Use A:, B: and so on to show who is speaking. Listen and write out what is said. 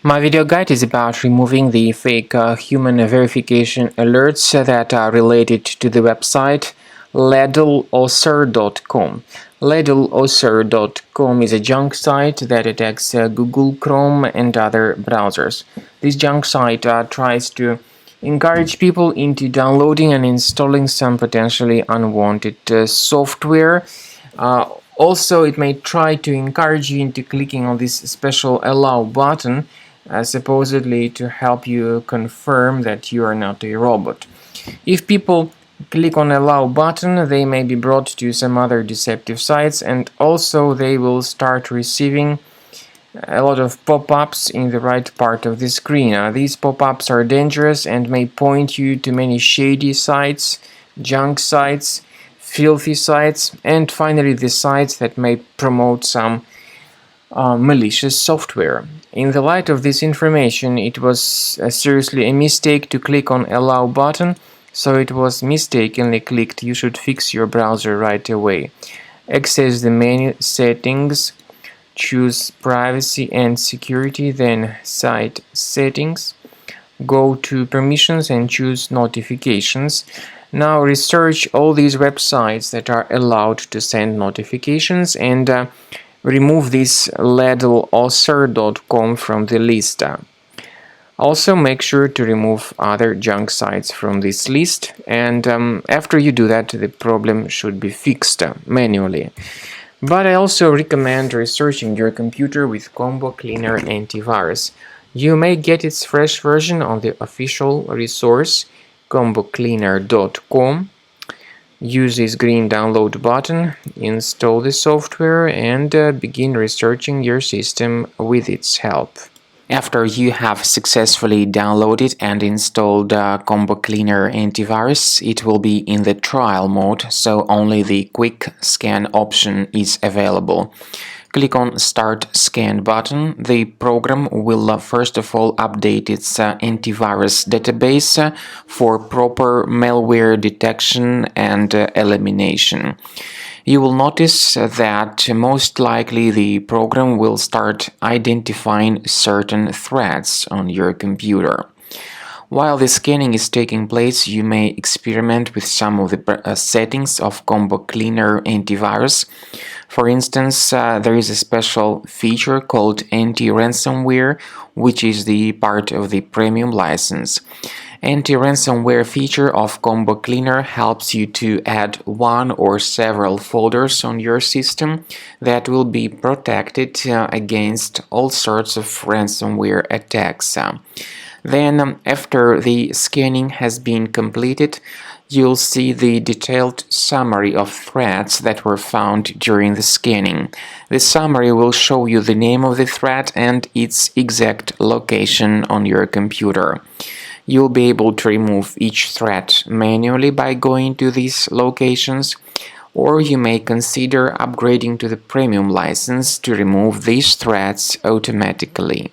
A: My video guide is about removing the fake human verification alerts that are related to the website ladleosser.com. Ladleosser.com is a junk site that attacks Google, Chrome, and other browsers. This junk site tries to encourage people into downloading and installing some potentially unwanted software. Also, it may try to encourage you into clicking on this special allow button, supposedly to help you confirm that you are not a robot. If people click on allow button, they may be brought to some other deceptive sites, and also they will start receiving a lot of pop-ups in the right part of the screen. These pop-ups are dangerous and may point you to many shady sites, junk sites, filthy sites, and finally the sites that may promote some malicious software. In the light of this information, it was seriously a mistake to click on allow button, so it was mistakenly clicked. You should fix your browser right away. Access the menu settings, choose privacy and security, then site settings. Go to permissions and choose notifications. Now research all these websites that are allowed to send notifications and remove this ladleosser.com from the list. Also make sure to remove other junk sites from this list, and after you do that, the problem should be fixed manually. But I also recommend researching your computer with Combo Cleaner Antivirus. You may get its fresh version on the official resource combocleaner.com. Use this green download button, install the software, and begin researching your system with its help. After you have successfully downloaded and installed Combo Cleaner Antivirus, it will be in the trial mode, so only the quick scan option is available. Click on Start Scan button. The program will first of all update its antivirus database for proper malware detection and elimination. You will notice that most likely the program will start identifying certain threats on your computer. While the scanning is taking place, you may experiment with some of the settings of Combo Cleaner Antivirus. For instance, there is a special feature called anti-ransomware, which is the part of the premium license. Anti-ransomware feature of Combo Cleaner helps you to add one or several folders on your system that will be protected against all sorts of ransomware attacks. Then, after the scanning has been completed, you'll see the detailed summary of threats that were found during the scanning. The summary will show you the name of the threat and its exact location on your computer. You'll be able to remove each threat manually by going to these locations, or you may consider upgrading to the premium license to remove these threats automatically.